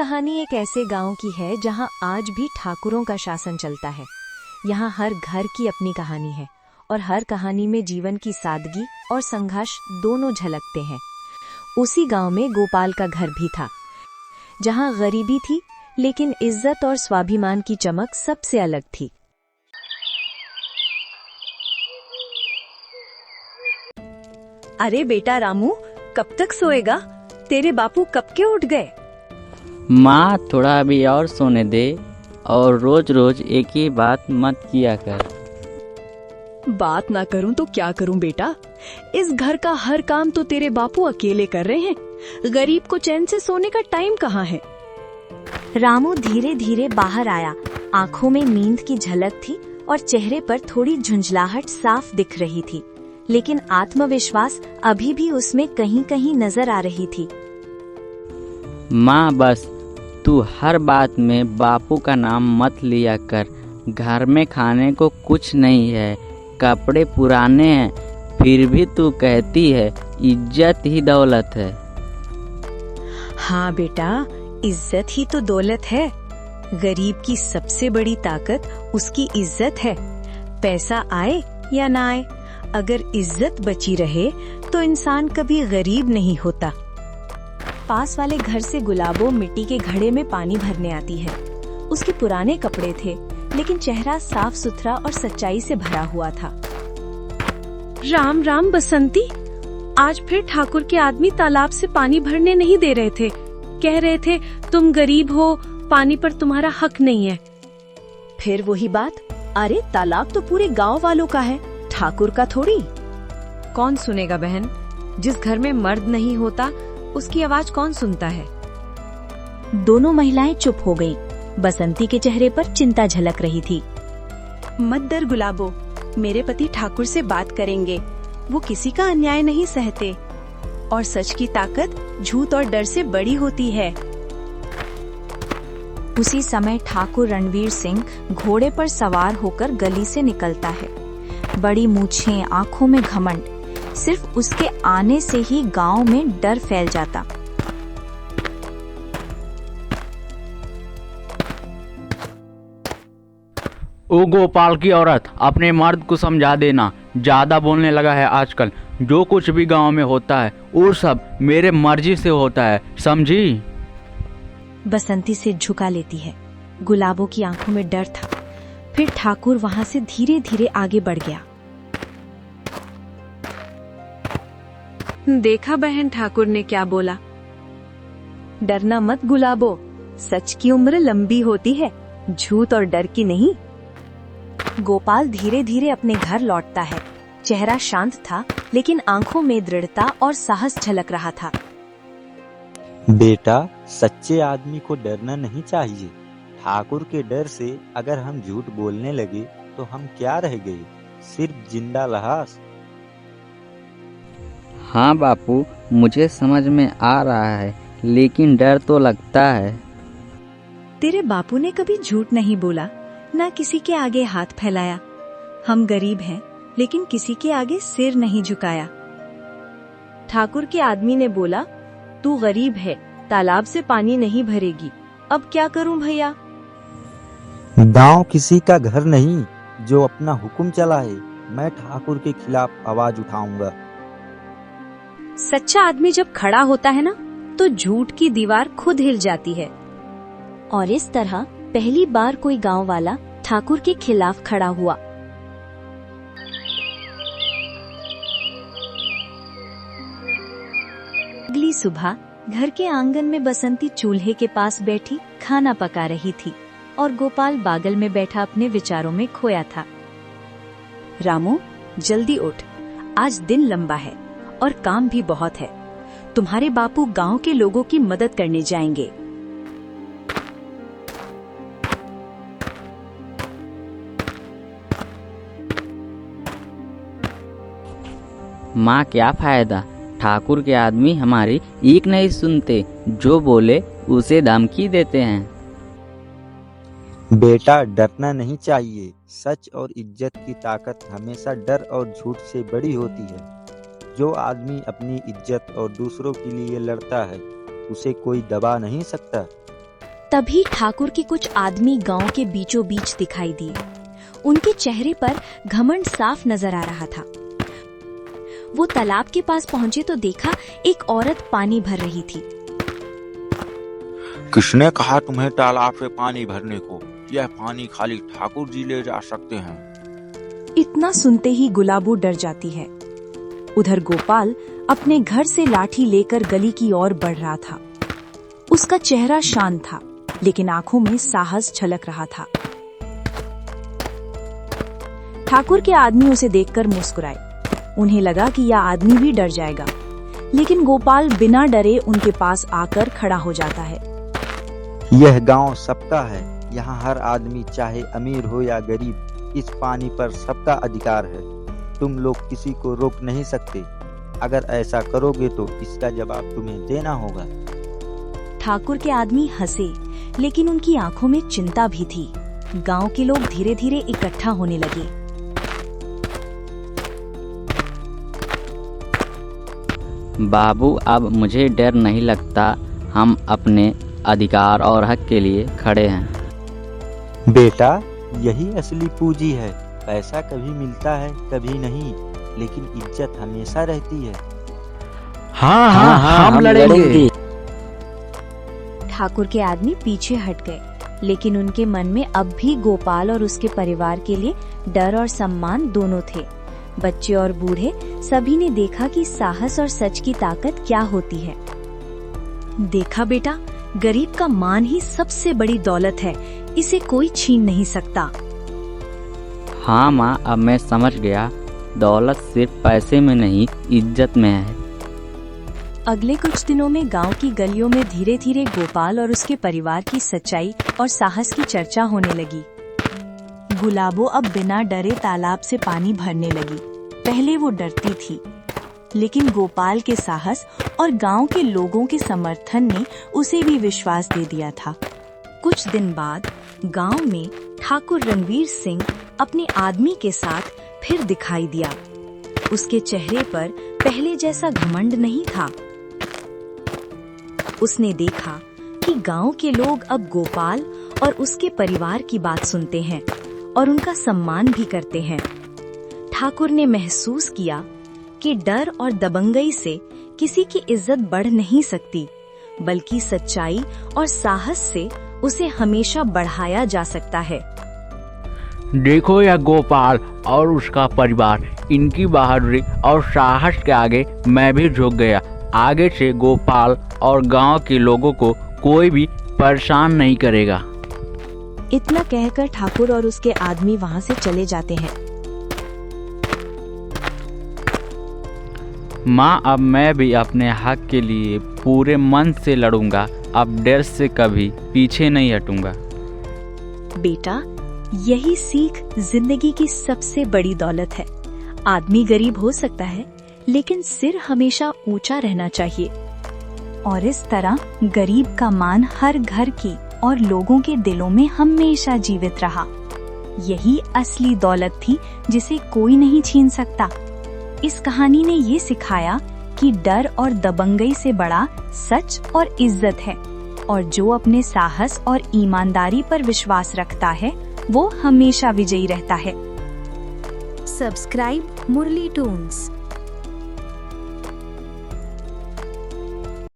कहानी एक ऐसे गांव की है जहां आज भी ठाकुरों का शासन चलता है। यहाँ हर घर की अपनी कहानी है और हर कहानी में जीवन की सादगी और संघर्ष दोनों झलकते हैं। उसी गांव में गोपाल का घर भी था, जहां गरीबी थी लेकिन इज्जत और स्वाभिमान की चमक सबसे अलग थी। अरे बेटा रामू, कब तक सोएगा? तेरे बापू कब के उठ गए? माँ, थोड़ा अभी और सोने दे और रोज रोज एक ही बात मत किया कर। बात ना करूं तो क्या करूं बेटा? इस घर का हर काम तो तेरे बापू अकेले कर रहे हैं। गरीब को चैन से सोने का टाइम कहाँ है? रामू धीरे धीरे बाहर आया। आंखों में नींद की झलक थी और चेहरे पर थोड़ी झुंझलाहट साफ दिख रही थी, लेकिन आत्मविश्वास अभी भी उसमें कहीं कहीं नजर आ रही थी। माँ, बस तू हर बात में बापू का नाम मत लिया कर। घर में खाने को कुछ नहीं है, कपड़े पुराने हैं, फिर भी तू कहती है इज्जत ही दौलत है। हाँ बेटा, इज्जत ही तो दौलत है। गरीब की सबसे बड़ी ताकत उसकी इज्जत है। पैसा आए या ना आए, अगर इज्जत बची रहे तो इंसान कभी गरीब नहीं होता। पास वाले घर से गुलाबो मिट्टी के घड़े में पानी भरने आती है। उसके पुराने कपड़े थे, लेकिन चेहरा साफ सुथरा और सच्चाई से भरा हुआ था। राम राम बसंती, आज फिर ठाकुर के आदमी तालाब से पानी भरने नहीं दे रहे थे। कह रहे थे तुम गरीब हो, पानी पर तुम्हारा हक नहीं है। फिर वही बात, अरे तालाब तो पूरे गांव वालों का है, ठाकुर का थोड़ी। कौन सुनेगा बहन? जिस घर में मर्द नहीं होता उसकी आवाज कौन सुनता है? दोनों महिलाएं चुप हो गईं। बसंती के चेहरे पर चिंता झलक रही थी। मत डर गुलाबो, मेरे पति ठाकुर से बात करेंगे। वो किसी का अन्याय नहीं सहते और सच की ताकत झूठ और डर से बड़ी होती है। उसी समय ठाकुर रणवीर सिंह घोड़े पर सवार होकर गली से निकलता है। बड़ी मूछें, आंखों में घमंड। सिर्फ उसके आने से ही गांव में डर फैल जाता। ओ गोपाल की औरत, अपने मर्द को समझा देना, ज्यादा बोलने लगा है आजकल। जो कुछ भी गांव में होता है वो सब मेरे मर्जी से होता है, समझी? बसंती से झुका लेती है। गुलाबों की आंखों में डर था। फिर ठाकुर वहां से धीरे धीरे आगे बढ़ गया। देखा बहन, ठाकुर ने क्या बोला? डरना मत गुलाबो, सच की उम्र लंबी होती है, झूठ और डर की नहीं। गोपाल धीरे धीरे अपने घर लौटता है। चेहरा शांत था, लेकिन आंखों में दृढ़ता और साहस झलक रहा था। बेटा, सच्चे आदमी को डरना नहीं चाहिए। ठाकुर के डर से अगर हम झूठ बोलने लगे तो हम क्या रह गए? सिर्फ जिंदा लाश। हाँ बापू, मुझे समझ में आ रहा है, लेकिन डर तो लगता है। तेरे बापू ने कभी झूठ नहीं बोला, ना किसी के आगे हाथ फैलाया। हम गरीब हैं, लेकिन किसी के आगे सिर नहीं झुकाया। ठाकुर के आदमी ने बोला, तू गरीब है, तालाब से पानी नहीं भरेगी। अब क्या करूं भैया? गांव किसी का घर नहीं जो अपना हुक्म चलाए। मैं ठाकुर के खिलाफ आवाज उठाऊंगा। सच्चा आदमी जब खड़ा होता है ना, तो झूठ की दीवार खुद हिल जाती है। और इस तरह पहली बार कोई गांव वाला ठाकुर के खिलाफ खड़ा हुआ। अगली सुबह घर के आंगन में बसंती चूल्हे के पास बैठी खाना पका रही थी और गोपाल बागल में बैठा अपने विचारों में खोया था। रामू, जल्दी उठ, आज दिन लंबा है और काम भी बहुत है। तुम्हारे बापू गांव के लोगों की मदद करने जाएंगे। माँ, क्या फायदा? ठाकुर के आदमी हमारी एक नहीं सुनते, जो बोले उसे धमकी देते हैं। बेटा, डरना नहीं चाहिए। सच और इज्जत की ताकत हमेशा डर और झूठ से बड़ी होती है। जो आदमी अपनी इज्जत और दूसरों के लिए लड़ता है, उसे कोई दबा नहीं सकता। तभी ठाकुर के कुछ आदमी गांव के बीचों बीच दिखाई दिए। उनके चेहरे पर घमंड साफ नजर आ रहा था। वो तालाब के पास पहुंचे तो देखा एक औरत पानी भर रही थी। किसने कहा तुम्हें तालाब से पानी भरने को? यह पानी खाली ठाकुर जी ले जा सकते हैं। इतना सुनते ही गुलाबो डर जाती है। उधर गोपाल अपने घर से लाठी लेकर गली की ओर बढ़ रहा था। उसका चेहरा शांत था, लेकिन आंखों में साहस झलक रहा था। ठाकुर के आदमी उसे देखकर मुस्कुराए। उन्हें लगा कि यह आदमी भी डर जाएगा, लेकिन गोपाल बिना डरे उनके पास आकर खड़ा हो जाता है। यह गांव सबका है। यहाँ हर आदमी चाहे अमीर हो या गरीब, इस पानी पर सबका अधिकार है। तुम लोग किसी को रोक नहीं सकते। अगर ऐसा करोगे तो इसका जवाब तुम्हें देना होगा। ठाकुर के आदमी हंसे, लेकिन उनकी आंखों में चिंता भी थी। गांव के लोग धीरे धीरे इकट्ठा होने लगे। बाबू, अब मुझे डर नहीं लगता। हम अपने अधिकार और हक के लिए खड़े हैं। बेटा, यही असली पूंजी है। पैसा कभी मिलता है, कभी नहीं, लेकिन इज्जत हमेशा रहती है। हाँ हाँ, हम लड़ेंगे। ठाकुर के आदमी पीछे हट गए, लेकिन उनके मन में अब भी गोपाल और उसके परिवार के लिए डर और सम्मान दोनों थे। बच्चे और बूढ़े सभी ने देखा कि साहस और सच की ताकत क्या होती है। देखा बेटा, गरीब का मान ही सबसे बड़ी दौलत है। इसे कोई छीन नहीं सकता। हाँ माँ, अब मैं समझ गया। दौलत सिर्फ पैसे में नहीं, इज्जत में है। अगले कुछ दिनों में गांव की गलियों में धीरे धीरे गोपाल और उसके परिवार की सच्चाई और साहस की चर्चा होने लगी। गुलाबो अब बिना डरे तालाब से पानी भरने लगी। पहले वो डरती थी, लेकिन गोपाल के साहस और गांव के लोगों के समर्थन ने उसे भी विश्वास दे दिया था। कुछ दिन बाद गांव में ठाकुर रणवीर सिंह अपने आदमी के साथ फिर दिखाई दिया। उसके चेहरे पर पहले जैसा घमंड नहीं था। उसने देखा कि गांव के लोग अब गोपाल और उसके परिवार की बात सुनते हैं और उनका सम्मान भी करते हैं। ठाकुर ने महसूस किया कि डर और दबंगई से किसी की इज्जत बढ़ नहीं सकती, बल्कि सच्चाई और साहस से उसे हमेशा बढ़ाया जा सकता है। देखो, यह गोपाल और उसका परिवार, इनकी बहादुरी और साहस के आगे मैं भी झुक गया। आगे से गोपाल और गांव के लोगों को कोई भी परेशान नहीं करेगा। इतना कहकर ठाकुर और उसके आदमी वहां से चले जाते हैं। माँ, अब मैं भी अपने हक के लिए पूरे मन से लड़ूंगा। अब डर से कभी पीछे नहीं हटूंगा। बेटा, यही सीख जिंदगी की सबसे बड़ी दौलत है। आदमी गरीब हो सकता है, लेकिन सिर हमेशा ऊंचा रहना चाहिए। और इस तरह गरीब का मान हर घर की और लोगों के दिलों में हमेशा जीवित रहा। यही असली दौलत थी जिसे कोई नहीं छीन सकता। इस कहानी ने ये सिखाया कि डर और दबंगई से बड़ा सच और इज्जत है, और जो अपने साहस और ईमानदारी पर विश्वास रखता है वो हमेशा विजयी रहता है। सब्सक्राइब मुरली टून्स।